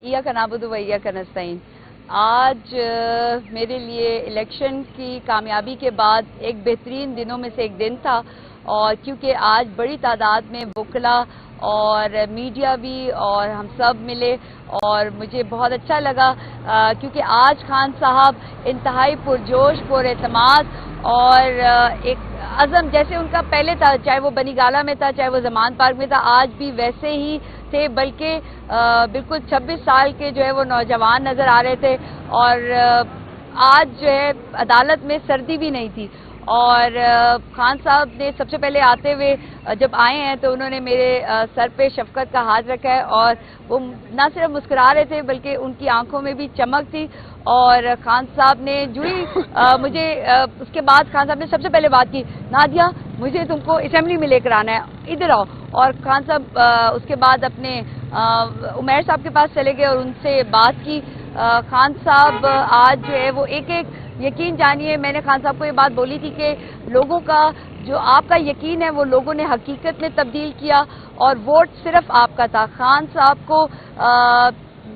इय्याका नअबुदु व इय्याका नस्तईन। आज मेरे लिए इलेक्शन की कामयाबी के बाद एक बेहतरीन दिनों में से एक दिन था, और क्योंकि आज बड़ी तादाद में वकला और मीडिया भी और हम सब मिले और मुझे बहुत अच्छा लगा, क्योंकि आज खान साहब इंतहाई पुरजोश पुरएतमाद और एक अज़म जैसे उनका पहले था, चाहे वो बनीगाला में था, चाहे वो ज़मान पार्क में था, आज भी वैसे ही थे, बल्कि बिल्कुल 26 साल के जो है वो नौजवान नज़र आ रहे थे। और आज जो है अदालत में सर्दी भी नहीं थी, और खान साहब ने सबसे पहले आते हुए जब आए हैं तो उन्होंने मेरे सर पे शफकत का हाथ रखा है, और वो ना सिर्फ मुस्कुरा रहे थे बल्कि उनकी आंखों में भी चमक थी। और खान साहब ने मुझे उसके बाद खान साहब ने सबसे पहले बात की, नादिया मुझे तुमको असेंबली में लेकर आना है, इधर आओ। और खान साहब उसके बाद अपने उमैर साहब के पास चले गए और उनसे बात की। खान साहब आज जो है वो एक यकीन जानिए, मैंने खान साहब को ये बात बोली थी कि लोगों का जो आपका यकीन है वो लोगों ने हकीकत में तब्दील किया, और वोट सिर्फ आपका था। खान साहब को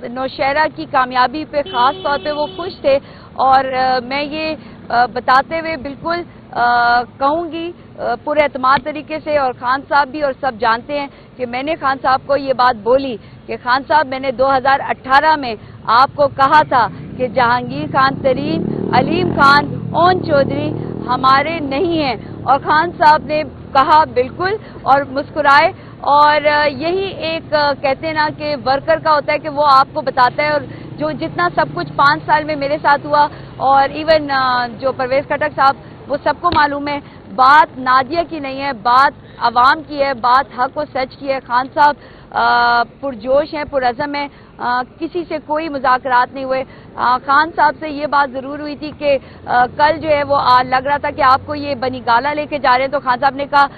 नौशहरा की कामयाबी पे खास तौर पे वो खुश थे, और मैं ये बताते हुए बिल्कुल कहूँगी पूरे एतमाद तरीके से, और खान साहब भी और सब जानते हैं कि मैंने खान साहब को ये बात बोली कि खान साहब मैंने 2018 में आपको कहा था कि जहांगीर खान तरीन, अलीम खान, ओन चौधरी हमारे नहीं हैं, और खान साहब ने कहा बिल्कुल और मुस्कुराए। और यही एक कहते हैं ना कि वर्कर का होता है कि वो आपको बताता है, और जो जितना सब कुछ 5 साल में मेरे साथ हुआ, और इवन जो परवेज खटक साहब, वो सबको मालूम है, बात नादिया की नहीं है, बात अवाम की है, बात हक और सच की है। खान साहब पुरजोश हैं, पुरअज़म हैं, किसी से कोई मुज़ाकरात नहीं हुए। खान साहब से ये बात ज़रूर हुई थी कि कल जो है वो लग रहा था कि आपको ये बनीगाला लेके जा रहे हैं, तो खान साहब ने कहा,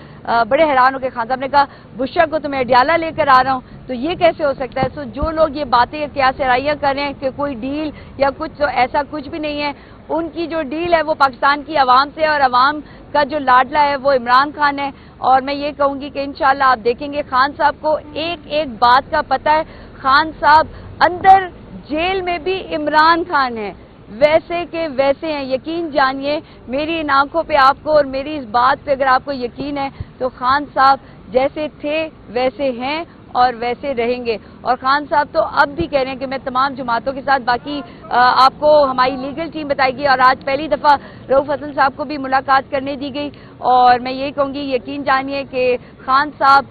बड़े हैरान हो गए, खान साहब ने कहा बुशरा को तो मैं अडियाला लेकर आ रहा हूँ, तो ये कैसे हो सकता है। तो जो लोग ये बातें क्या सराइयाँ कर रहे हैं कि कोई डील या कुछ, तो ऐसा कुछ भी नहीं है। उनकी जो डील है वो पाकिस्तान की आवाम से, और आवाम का जो लाडला है वो इमरान खान है। और मैं ये कहूँगी कि इंशाल्लाह आप देखेंगे खान साहब को एक एक बात का पता है। खान साहब अंदर जेल में भी इमरान खान है, वैसे के वैसे हैं, यकीन जानिए मेरी इन आंखों पे आपको, और मेरी इस बात पे अगर आपको यकीन है तो खान साहब जैसे थे वैसे हैं और वैसे रहेंगे। और खान साहब तो अब भी कह रहे हैं कि मैं तमाम जमातों के साथ, बाकी आपको हमारी लीगल टीम बताएगी, और आज पहली दफ़ा रऊफ हसन साहब को भी मुलाकात करने दी गई। और मैं ये कहूँगी यकीन जानिए कि खान साहब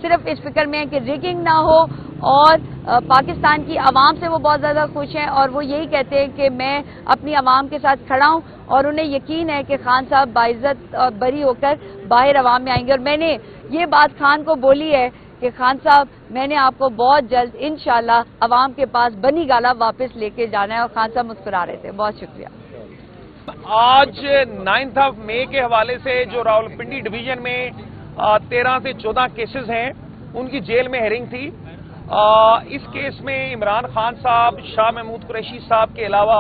सिर्फ इस फिक्र में है कि रिगिंग ना हो, और पाकिस्तान की आवाम से वो बहुत ज़्यादा खुश हैं, और वो यही कहते हैं कि मैं अपनी आवाम के साथ खड़ा हूँ, और उन्हें यकीन है कि खान साहब बाइज्जत और बरी होकर बाहर आवाम में आएंगे। और मैंने ये बात खान को बोली है कि खान साहब मैंने आपको बहुत जल्द इंशाल्लाह आवाम के पास बनीगाला वापस लेके जाना है। और खान साहब मुस्कुरा रहे थे। बहुत शुक्रिया। आज 9 मई के हवाले से जो रावलपिंडी डिवीजन में 13 से 14 केसेस हैं, उनकी जेल में हेयरिंग थी। इस केस में इमरान खान साहब, शाह महमूद कुरैशी साहब के अलावा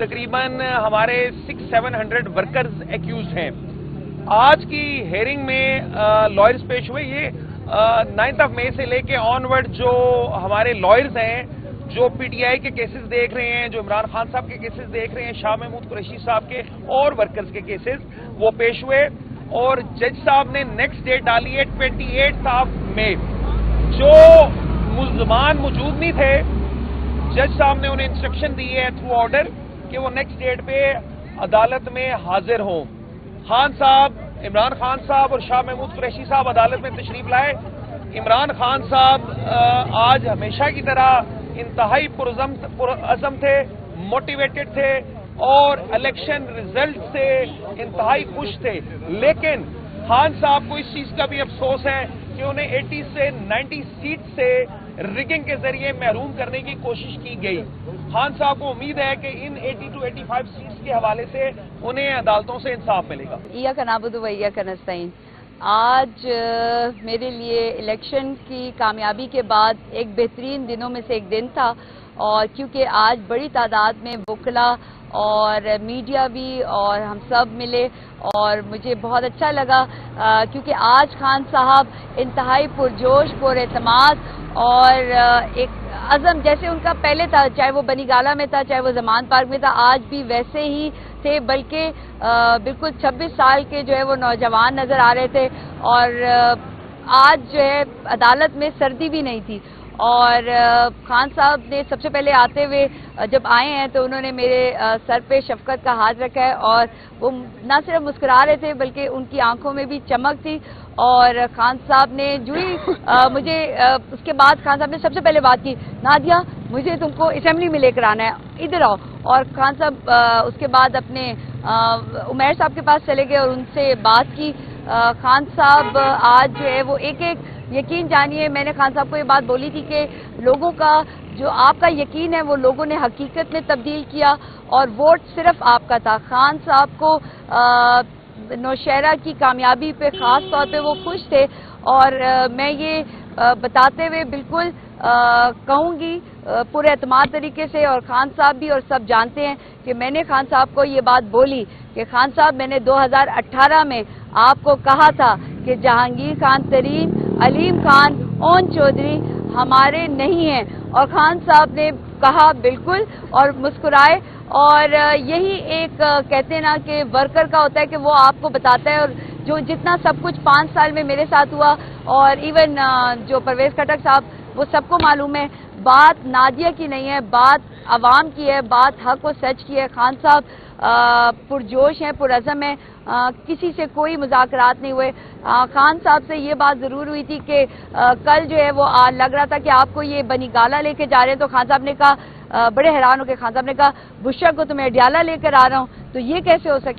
तकरीबन हमारे 600-700 वर्कर्स एक्यूज हैं। आज की हेयरिंग में लॉयर्स पेश हुए। ये 9 मई से लेके ऑनवर्ड जो हमारे लॉयर्स हैं, जो पीटीआई के केसेस देख रहे हैं, जो इमरान खान साहब के केसेस देख रहे हैं, शाह महमूद कुरैशी साहब के और वर्कर्स के केसेस, वो पेश हुए। और जज साहब ने नेक्स्ट डेट डाली है 28 मई। जो मुल्ज़मान मौजूद नहीं थे, जज साहब ने उन्हें इंस्ट्रक्शन दी है थ्रू ऑर्डर कि वो नेक्स्ट डेट पे अदालत में हाजिर हों। खान साहब, इमरान खान साहब और शाह महमूद कुरैशी साहब अदालत में तशरीफ लाए। इमरान खान साहब आज हमेशा की तरह इंतहाई पुरअज़म थे, मोटिवेटेड थे, और इलेक्शन रिजल्ट से इंतहाई खुश थे। लेकिन खान साहब को इस चीज का भी अफसोस है कि उन्हें 80 से 90 सीट से रिगिंग के जरिए महरूम करने की कोशिश की गई। खान साहब को उम्मीद है कि इन 80 to 85 सीट्स के हवाले से उन्हें अदालतों से इंसाफ मिलेगा। इय्याका नअबुदु व इय्याका नस्तईन। आज मेरे लिए इलेक्शन की कामयाबी के बाद एक बेहतरीन दिनों में से एक दिन था, और क्योंकि आज बड़ी तादाद में वकला اور میڈیا بھی اور ہم سب ملے اور مجھے بہت اچھا لگا کیونکہ آج خان صاحب انتہائی پرجوش پر اعتماد اور ایک عزم جیسے ان کا پہلے تھا، چاہے وہ بنی گالہ میں تھا چاہے وہ زمان پارک میں تھا، آج بھی ویسے ہی تھے، بلکہ بالکل 26 سال کے جو ہے وہ نوجوان نظر آ رہے تھے اور آج جو ہے عدالت میں سردی بھی نہیں تھی۔ اور خان صاحب نے سب سے پہلے آتے ہوئے جب آئے ہیں تو انہوں نے میرے سر پہ شفقت کا ہاتھ رکھا ہے اور وہ نہ صرف مسکرا رہے تھے بلکہ ان کی آنکھوں میں بھی چمک تھی۔ اور خان صاحب نے جو ہی مجھے اس کے بعد خان صاحب نے سب سے پہلے بات کی، نادیہ مجھے تم کو اسمبلی میں لے کر آنا ہے، ادھر آؤ۔ اور خان صاحب اس کے بعد اپنے عمیر صاحب کے پاس چلے گئے اور ان سے بات کی۔ خان صاحب آج جو ہے وہ ایک یقین جانیے، میں نے خان صاحب کو یہ بات بولی تھی کہ لوگوں کا جو آپ کا یقین ہے وہ لوگوں نے حقیقت میں تبدیل کیا اور ووٹ صرف آپ کا تھا۔ خان صاحب کو نوشہرہ کی کامیابی پہ خاص طور پہ وہ خوش تھے اور میں یہ بتاتے ہوئے بالکل کہوں گی پورے اعتماد طریقے سے، اور خان صاحب بھی اور سب جانتے ہیں کہ میں نے خان صاحب کو یہ بات بولی کہ خان صاحب میں نے 2018 میں آپ کو کہا تھا کہ جہانگیر خان ترین، علیم خان، اون چودھری ہمارے نہیں ہیں، اور خان صاحب نے کہا بالکل اور مسکرائے۔ اور یہی ایک کہتے ہیں نا کہ ورکر کا ہوتا ہے کہ وہ آپ کو بتاتا ہے، اور جو جتنا سب کچھ 5 سال میں میرے ساتھ ہوا اور ایون جو پرویز خٹک صاحب وہ سب کو معلوم ہے، بات نادیہ کی نہیں ہے، بات عوام کی ہے، بات حق و سچ کی ہے۔ خان صاحب پرجوش ہیں، پرعزم ہیں، کسی سے کوئی مذاکرات نہیں ہوئے۔ خان صاحب سے یہ بات ضرور ہوئی تھی کہ کل جو ہے وہ لگ رہا تھا کہ آپ کو یہ بنی گالہ لے کے جا رہے ہیں، تو خان صاحب نے کہا، بڑے حیران ہو کے خان صاحب نے کہا، بشرا کو تو میں اڈیالہ لے کر آ رہا ہوں، تو یہ کیسے ہو سکے؟